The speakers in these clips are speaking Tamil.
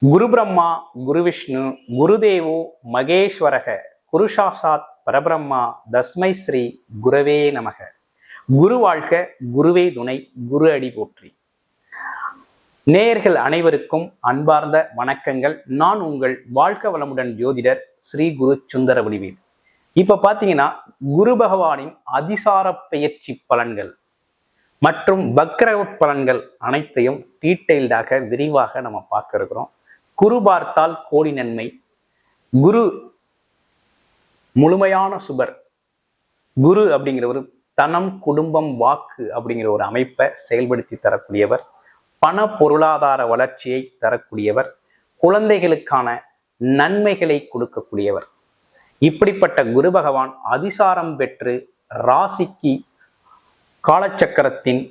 குரு பிரம்மா, குரு விஷ்ணு, குருதேவோ மகேஸ்வரக, குரு சாட்சாத் பரபிரம்மா, தஸ்மை ஸ்ரீ குரவே நமக. குரு வாழ்க, குருவே துணை, குரு அடி போற்றி. நேயர்கள் அனைவருக்கும் அன்பார்ந்த வணக்கங்கள். நான் உங்கள் வாழ்க வளமுடன் ஜோதிடர் ஸ்ரீ குரு சுந்தர வடிவேல். இப்ப பாத்தீங்கன்னா குரு பகவானின் அதிசார பெயர்ச்சி பலன்கள் மற்றும் வக்ர பலன்கள் அனைத்தையும் டீட்டெயில்டாக விரிவாக நம்ம பார்க்க இருக்கிறோம். குரு பார்த்தால் கோடி நன்மை. குரு முழுமையான சுபர். குரு அப்படிங்கிறவர் தனம், குடும்பம், வாக்கு அப்படிங்கிற ஒரு அமைப்பை செயல்படுத்தி தரக்கூடியவர். பண பொருளாதார வளர்ச்சியை தரக்கூடியவர். குழந்தைகளுக்கான நன்மைகளை கொடுக்கக்கூடியவர். இப்படிப்பட்ட குரு பகவான் அதிசாரம் பெற்று ராசிக்கு காலச்சக்கரத்தின்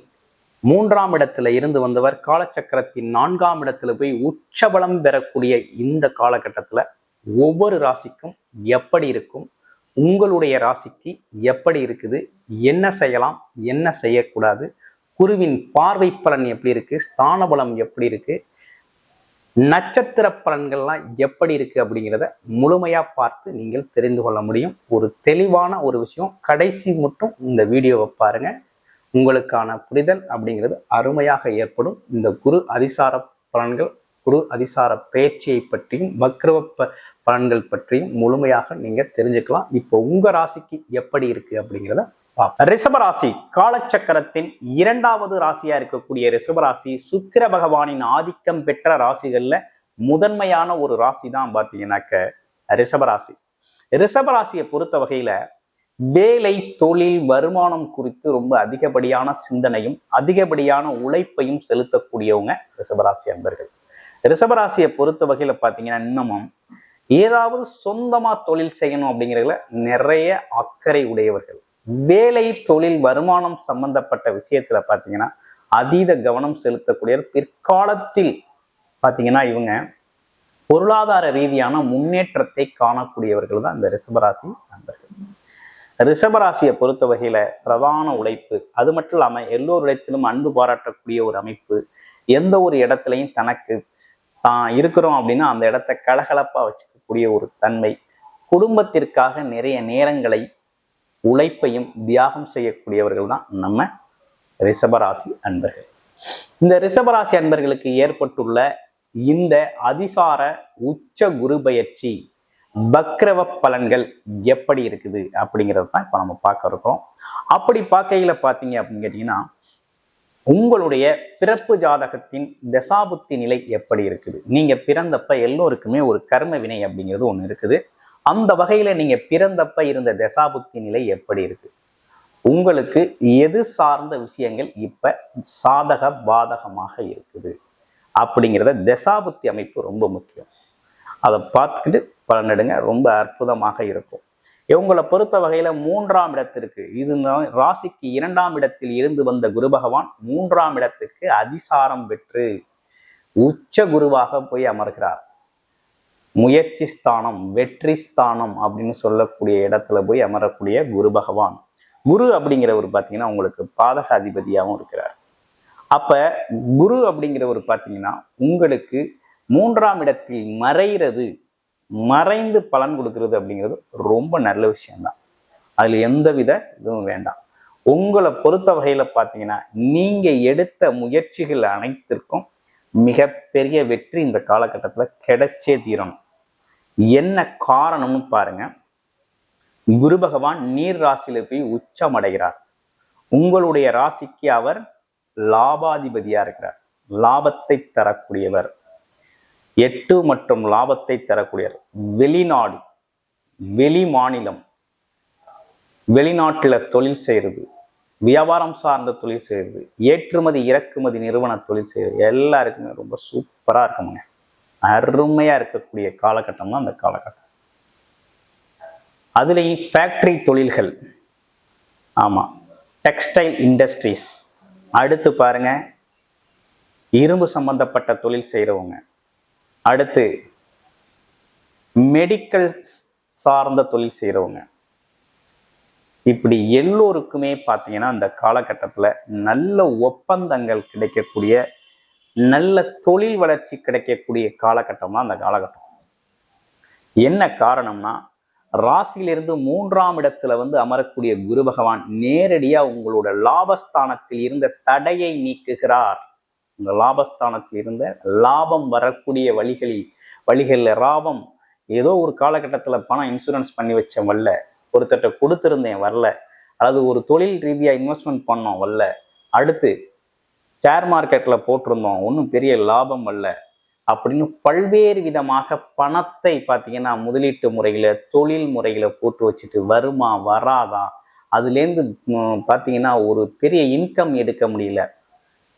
3ஆம் இடத்துல இருந்து வந்தவர் காலச்சக்கரத்தின் 4ஆம் இடத்துல போய் உச்சபலம் பெறக்கூடிய இந்த காலகட்டத்துல ஒவ்வொரு ராசிக்கும் எப்படி இருக்கும், உங்களுடைய ராசிக்கு எப்படி இருக்குது, என்ன செய்யலாம், என்ன செய்யக்கூடாது, குருவின் பார்வை பலன் எப்படி இருக்கு, ஸ்தான பலம் எப்படி இருக்கு, நட்சத்திர பலன்கள்லாம் எப்படி இருக்கு அப்படிங்கிறத முழுமையா பார்த்து நீங்கள் தெரிந்து கொள்ள முடியும். ஒரு தெளிவான ஒரு விஷயம், கடைசி மட்டும் இந்த வீடியோவை பாருங்க. உங்களுக்கான புரிதல் அப்படிங்கிறது அருமையாக ஏற்படும். இந்த குரு அதிசார பலன்கள், குரு அதிசார பயிற்சியை பற்றியும் வக்ர பலன்கள் பற்றியும் முழுமையாக நீங்க தெரிஞ்சுக்கலாம். இப்போ உங்க ராசிக்கு எப்படி இருக்கு அப்படிங்கிறத பார்ப்போம். ரிஷபராசி காலச்சக்கரத்தின் 2வது ராசியா இருக்கக்கூடிய ரிஷபராசி சுக்கிர பகவானின் ஆதிக்கம் பெற்ற ராசிகள்ல முதன்மையான ஒரு ராசி தான் பார்த்தீங்கன்னாக்க ரிஷபராசி. ரிஷபராசியை பொறுத்த வகையில வேலை, தொழில், வருமானம் குறித்து ரொம்ப அதிகப்படியான சிந்தனையும் அதிகப்படியான உழைப்பையும் செலுத்தக்கூடியவங்க ரிஷபராசி அன்பர்கள். ரிஷபராசியை பொறுத்த வகையில பாத்தீங்கன்னா இன்னமும் ஏதாவது சொந்தமா தொழில் செய்யணும் அப்படிங்கிறதுல நிறைய அக்கறை உடையவர்கள். வேலை, தொழில், வருமானம் சம்பந்தப்பட்ட விஷயத்துல பாத்தீங்கன்னா அதீத கவனம் செலுத்தக்கூடிய பிற்காலத்தில் பாத்தீங்கன்னா இவங்க பொருளாதார ரீதியான முன்னேற்றத்தை காணக்கூடியவர்கள் தான் இந்த ரிஷபராசி நண்பர்கள். ரிஷபராசியை பொறுத்த வகையில பிரதான உழைப்பு, அது மட்டும் இல்லாம எல்லோரிடத்திலும் அன்பு பாராட்டக்கூடிய ஒரு அமைப்பு. எந்த ஒரு இடத்துலையும் தனக்கு தான் இருக்கிறோம் அப்படின்னா அந்த இடத்த கலகலப்பா வச்சுக்கக்கூடிய ஒரு தன்மை. குடும்பத்திற்காக நிறைய நேரங்களை உழைப்பையும் தியாகம் செய்யக்கூடியவர்கள் தான் நம்ம ரிஷபராசி அன்பர்கள். இந்த ரிஷபராசி அன்பர்களுக்கு ஏற்பட்டுள்ள இந்த அதிசார உச்ச குரு பயிற்சி வக்ரவ பலன்கள் எப்படி இருக்குது அப்படிங்கிறது தான் இப்ப நம்ம பார்க்க இருக்கோம். அப்படி பார்க்கையில பார்த்தீங்க அப்படின்னு கேட்டீங்கன்னா உங்களுடைய பிறப்பு ஜாதகத்தின் தசாபுத்தி நிலை எப்படி இருக்குது. நீங்க பிறந்தப்ப எல்லோருக்குமே ஒரு கர்ம வினை அப்படிங்கிறது ஒண்ணு இருக்குது. அந்த வகையில நீங்க பிறந்தப்ப இருந்த தசாபுத்தி நிலை எப்படி இருக்கு, உங்களுக்கு எது சார்ந்த விஷயங்கள் இப்ப சாதக பாதகமாக இருக்குது அப்படிங்கிறத தசாபுத்தி அமைப்பு ரொம்ப முக்கியம். அதை பார்த்துக்கிட்டு பலனிடுங்க, ரொம்ப அற்புதமாக இருக்கும். இவங்களை பொறுத்த வகையில 3ஆம் இடத்திற்கு, இது ராசிக்கு 2ஆம் இடத்தில் இருந்து வந்த குரு பகவான் 3ஆம் இடத்துக்கு அதிசாரம் பெற்று உச்ச குருவாக போய் அமர்கிறார். முயற்சி ஸ்தானம், வெற்றி ஸ்தானம் அப்படின்னு சொல்லக்கூடிய இடத்துல போய் அமரக்கூடிய குரு பகவான். குரு அப்படிங்கிறவர் பார்த்தீங்கன்னா உங்களுக்கு பாதக அதிபதியாகவும் இருக்கிறார். அப்ப குரு அப்படிங்கிறவர் பார்த்தீங்கன்னா உங்களுக்கு 3ஆம் இடத்தில் மறைந்து பலன் கொடுக்கிறது அப்படிங்கிறது ரொம்ப நல்ல விஷயம்தான். அதுல எந்தவித இதுவும் வேண்டாம். உங்களை பொறுத்த வகையில பார்த்தீங்கன்னா நீங்க எடுத்த முயற்சிகள் அனைத்திற்கும் மிகப்பெரிய வெற்றி இந்த காலகட்டத்துல கிடைச்சே தீரணும். என்ன காரணம்னு பாருங்க, குரு பகவான் நீர் ராசியில போய் உச்சம் அடைகிறார். உங்களுடைய ராசிக்கு அவர் லாபாதிபதியா இருக்கிறார். லாபத்தை தரக்கூடியவர், 8 மற்றும் லாபத்தை தரக்கூடியவர். வெளிநாடு, வெளி மாநிலம், வெளிநாட்டுல தொழில் செய்யறது, வியாபாரம் சார்ந்த தொழில் செய்யறது, ஏற்றுமதி இறக்குமதி நிறுவன தொழில் செய்யறது எல்லாருக்குமே ரொம்ப சூப்பரா இருக்குங்க. அருமையா இருக்கக்கூடிய காலகட்டம் தான் அந்த காலகட்டம். அதுலேயும் ஃபேக்டரி தொழில்கள், ஆமா, டெக்ஸ்டைல் இண்டஸ்ட்ரீஸ், அடுத்து பாருங்க இரும்பு சம்பந்தப்பட்ட தொழில் செய்யறவங்க, அடுத்து மெடிக்கல் சார்ந்த தொழில் செய்யறவங்க, இப்படி எல்லோருக்குமே பார்த்தீங்கன்னா இந்த காலகட்டத்தில் நல்ல ஒப்பந்தங்கள் கிடைக்கக்கூடிய நல்ல தொழில் வளர்ச்சி கிடைக்கக்கூடிய காலகட்டம் தான் அந்த காலகட்டம். என்ன காரணம்னா, ராசியிலிருந்து 3ஆம் இடத்துல அமரக்கூடிய குரு பகவான் நேரடியா உங்களோட லாபஸ்தானத்தில் இருந்த தடையை நீக்குகிறார். இந்த லாபஸ்தானத்தில் இருந்த லாபம் வரக்கூடிய வழிகளில் லாபம், ஏதோ ஒரு காலகட்டத்தில் பணம் இன்சூரன்ஸ் பண்ணி வச்ச வரல, ஒருத்தட்ட கொடுத்துருந்தேன் வரல, அல்லது ஒரு தொழில் ரீதியா இன்வெஸ்ட்மெண்ட் பண்ணோம் வரல, அடுத்து ஷேர் மார்க்கெட்ல போட்டிருந்தோம் ஒன்றும் பெரிய லாபம் வரல அப்படின்னு பல்வேறு விதமாக பணத்தை பார்த்தீங்கன்னா முதலீட்டு முறையில தொழில் முறையில போட்டு வச்சுட்டு வருமா வராதா, அதுலேருந்து பார்த்தீங்கன்னா ஒரு பெரிய இன்கம் எடுக்க முடியல,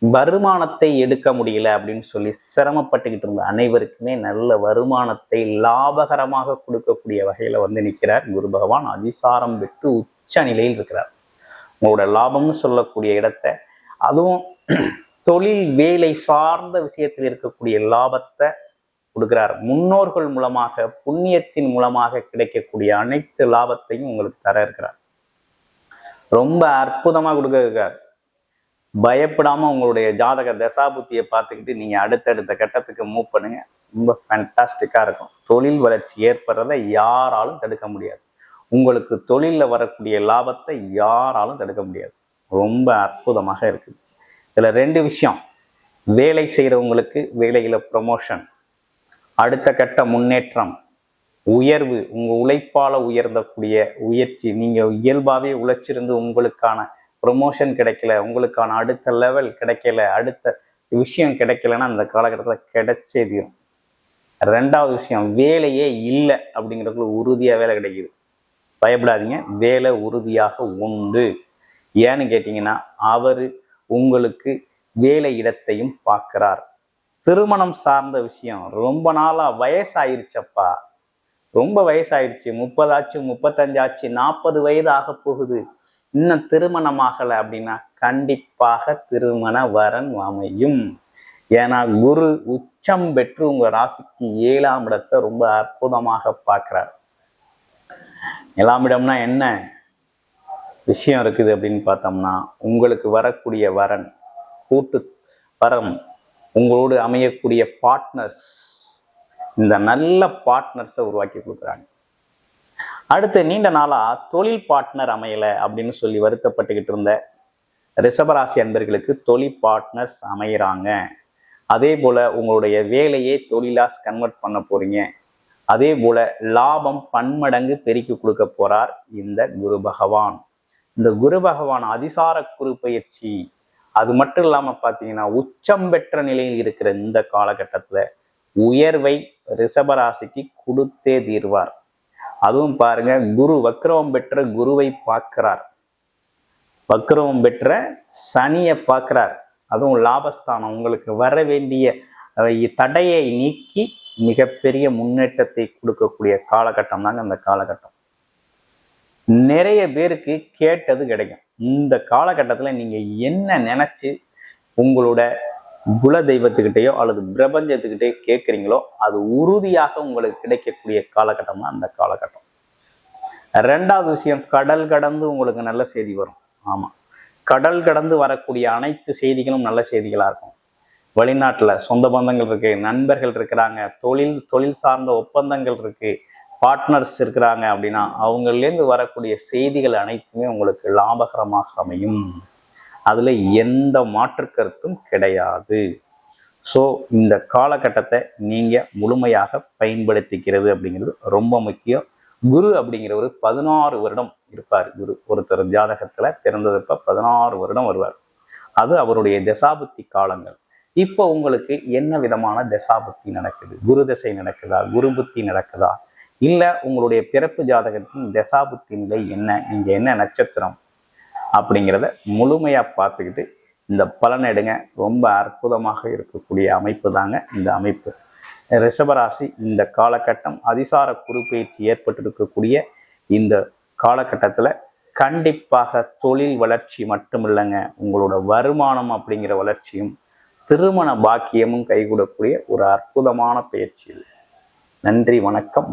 வருமானத்தை எடுக்க முடியல அப்படின்னு சொல்லி சிரமப்பட்டுக்கிட்டு இருந்த அனைவருக்குமே நல்ல வருமானத்தை லாபகரமாக கொடுக்கக்கூடிய வகையில நிற்கிறார் குரு பகவான். அதிசாரம் பெற்று உச்ச நிலையில் இருக்கிறார். உங்களோட லாபம்னு சொல்லக்கூடிய இடத்தை, அதுவும் தொழில் வேலை சார்ந்த விஷயத்தில் இருக்கக்கூடிய லாபத்தை கொடுக்கிறார். முன்னோர்கள் மூலமாக புண்ணியத்தின் மூலமாக கிடைக்கக்கூடிய அனைத்து லாபத்தையும் உங்களுக்கு தர இருக்கிறார். ரொம்ப அற்புதமா கொடுக்க இருக்கார். பயப்படாம உங்களுடைய ஜாதக தசாபுத்தியை பார்த்துக்கிட்டு நீங்க அடுத்தடுத்த கட்டத்துக்கு மூவ் பண்ணுங்க. ரொம்ப ஃபேண்டாஸ்டிக்கா இருக்கும். தொழில் வளர்ச்சி ஏற்படுறதை யாராலும் தடுக்க முடியாது. உங்களுக்கு தொழில்ல வரக்கூடிய லாபத்தை யாராலும் தடுக்க முடியாது. ரொம்ப அற்புதமாக இருக்குது. இதுல 2 விஷயம். வேலை செய்யறவங்களுக்கு வேலையில ப்ரமோஷன், அடுத்த கட்ட முன்னேற்றம், உயர்வு, உங்க உழைப்பால உயர்ந்தக்கூடிய உயர்ச்சி. நீங்க இயல்பாவே உழைச்சிருந்து உங்களுக்கான ப்ரமோஷன் கிடைக்கல, உங்களுக்கான அடுத்த லெவல் கிடைக்கல, அடுத்த விஷயம் கிடைக்கலன்னா அந்த காலகட்டத்தில் கிடைச்சே தீரும். 2வது விஷயம், வேலையே இல்லை அப்படிங்கிறதுக்குள்ள உறுதியா வேலை கிடைக்குது. பயப்படாதீங்க, வேலை உறுதியாக உண்டு. ஏன்னு கேட்டீங்கன்னா அவரு உங்களுக்கு வேலை இடத்தையும் பார்க்கிறார். திருமணம் சார்ந்த விஷயம், ரொம்ப நாளா வயசாயிருச்சப்பா, ரொம்ப வயசாயிருச்சு, 30 ஆச்சு, 35 ஆச்சு, 40 வயது ஆக போகுது, இன்னும் திருமணம் ஆகலை அப்படின்னா கண்டிப்பாக திருமண வரன் அமையும். ஏன்னா குரு உச்சம் பெற்று உங்க ராசிக்கு 7ஆம் இடத்தை ரொம்ப அற்புதமாக பார்க்கிறார். 7ஆம் இடம்னா என்ன விஷயம் இருக்குது அப்படின்னு பார்த்தோம்னா, உங்களுக்கு வரக்கூடிய வரன், கூட்டு வரம், உங்களோடு அமையக்கூடிய பார்ட்னர்ஸ், இந்த நல்ல பார்ட்னர்ஸை உருவாக்கி கொடுக்குறாங்க. அடுத்து நீண்ட நாளா தொழில் பார்ட்னர் அமையல அப்படின்னு சொல்லி வருத்தப்பட்டுக்கிட்டு இருந்த ரிஷபராசி அன்பர்களுக்கு தொழில் பார்ட்னர்ஸ் அமைகிறாங்க. அதே போல உங்களுடைய வேலையை தொழிலா கன்வெர்ட் பண்ண போறீங்க. அதே போல லாபம் பன்மடங்கு பெருக்கி கொடுக்க போறார் இந்த குரு பகவான். இந்த குரு பகவான் அதிசார குரு பயிற்சி, அது மட்டும் இல்லாம பாத்தீங்கன்னா உச்சம் பெற்ற நிலையில் இருக்கிற இந்த காலகட்டத்துல உயர்வை ரிஷபராசிக்கு கொடுத்தே தீர்வார். அதுவும் பாருங்க, குரு வக்ரவம் பெற்ற குருவை பார்க்கிறார், வக்ரவம் பெற்ற சனியை பார்க்கிறார். அதுவும் லாபஸ்தானம், உங்களுக்கு வர வேண்டிய தடையை நீக்கி மிகப்பெரிய முன்னேற்றத்தை கொடுக்கக்கூடிய காலகட்டம் தாங்க அந்த காலகட்டம். நிறைய பேருக்கு கேட்டது கிடைக்கும். இந்த காலகட்டத்தில் நீங்க என்ன நினைச்சு உங்களோட குல தெய்வத்துக்கிட்டையோ அல்லது பிரபஞ்சத்துக்கிட்டேயோ கேட்குறீங்களோ அது உறுதியாக உங்களுக்கு கிடைக்கக்கூடிய காலகட்டம் தான் அந்த காலகட்டம். 2வது விஷயம், கடல் கடந்து உங்களுக்கு நல்ல செய்தி வரும். ஆமா, கடல் கடந்து வரக்கூடிய அனைத்து செய்திகளும் நல்ல செய்திகளா இருக்கும். வெளிநாட்டுல சொந்த பந்தங்கள் இருக்கு, நண்பர்கள் இருக்கிறாங்க, தொழில் சார்ந்த ஒப்பந்தங்கள் இருக்கு, பார்ட்னர்ஸ் இருக்கிறாங்க அப்படின்னா அவங்கலேருந்து வரக்கூடிய செய்திகள் அனைத்துமே உங்களுக்கு லாபகரமாக அமையும். அதுல எந்த மாற்று கருத்தும் கிடையாது. ஸோ இந்த காலகட்டத்தை நீங்க முழுமையாக பயன்படுத்திக்கிறது அப்படிங்கிறது ரொம்ப முக்கியம். குரு அப்படிங்கிறவர் 16 வருடம் இருப்பார். குரு ஒருத்தர் ஜாதகத்துல பிறந்ததுப்ப 16 வருடம் வருவார். அது அவருடைய தசாபுத்தி காலங்கள். இப்போ உங்களுக்கு என்ன விதமான தசாபுத்தி நடக்குது, குரு தசை நடக்குதா, குரு புத்தி நடக்குதா, இல்ல உங்களுடைய பிறப்பு ஜாதகத்தின் தசாபுத்தி நிலை என்ன, நீங்க என்ன நட்சத்திரம் அப்படிங்கிறத முழுமையா பார்த்துக்கிட்டு இந்த பலன் எடுங்க. ரொம்ப அற்புதமாக இருக்கக்கூடிய அமைப்பு தாங்க இந்த அமைப்பு. ரிஷபராசி இந்த காலகட்டம் அதிசார குருப்பெயர்ச்சி ஏற்பட்டிருக்கக்கூடிய இந்த காலகட்டத்துல கண்டிப்பாக தொழில் வளர்ச்சி மட்டும் இல்லைங்க, உங்களோட வருமானம் அப்படிங்கிற வளர்ச்சியும் திருமண பாக்கியமும் கைகூடக்கூடிய ஒரு அற்புதமான பயிற்சி. நன்றி, வணக்கம்.